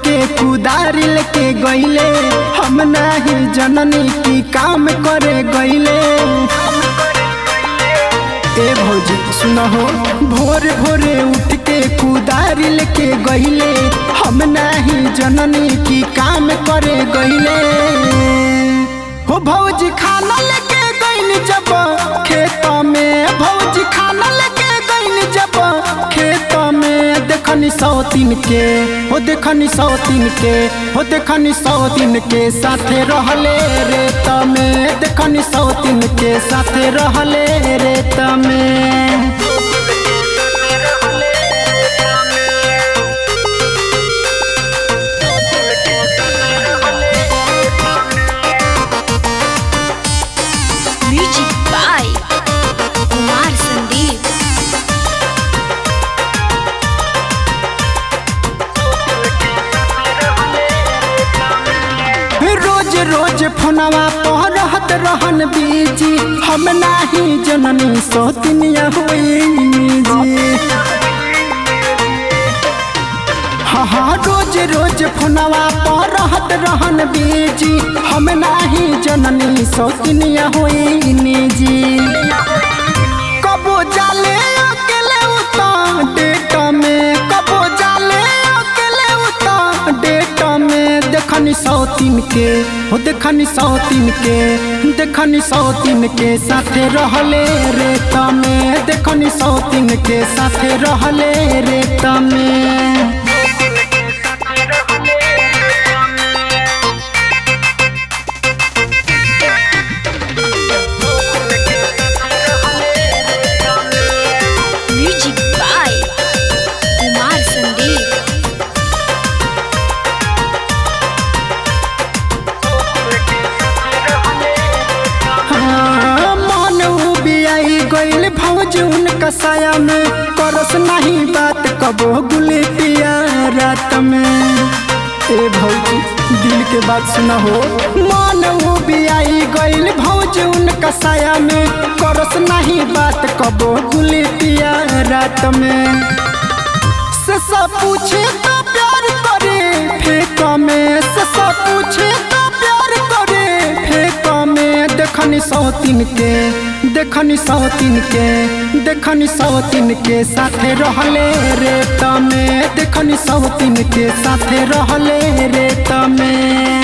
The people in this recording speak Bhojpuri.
के कुदारी लेके गईले, हम नहीं जननी की काम करे गईले। ए भौजी सुनहो, भोर भोरे उठ के कुदारी लेके गईले, हम नहीं जननी की काम करे गईले। हो भौजी खाना लेके गईन जब खेत में, भौजी खाना लेके गईन जब खेत में, देखनी सौतीन के, हो देखनी सौतीन के, हो देखनी सौतीन के साथे रहले रेत में, देखनी सौतीन के साथे रहले रेत में। Music by Kumar Sandeep. रोज रोज फोनवा पर रहत रहन बीजी, हम नाही जननी सौतिनिया हुई जी। हाँ रोज रोज फोनवा पर रहत रहन बीजी, हम नाही जननी सौतिनिया हुई जी। कबो जाले अकेले उता डेट में, कबो जाले अकेले उता डेट में, देखनी सौतीन के, हो देखनी सौतीन के, देखनी सौतीन के साथे रहले रेत में, देखनी सौतीन के साथे रहले रेत में। Music by Kumar Sandeep. मन उबियाई गईल भौजी उनका साया में, करस नहीं बात कबो गुली पिया रात में। ए भौजी दिल के बात सुनहो, मन उबियाई गईल भौजी उनका साया में, करस नहीं बात कबो गुली पिया रात में। से सब पूछे तो प्यार करे फेक में, से सब पूछे तो प्यार करे फेक में, देखनी सौतीन के, देखनी सौतीन के, देखनी सौतीन के साथे रहले रेत में, देखनी सौतीन के साथे रहले रेत में।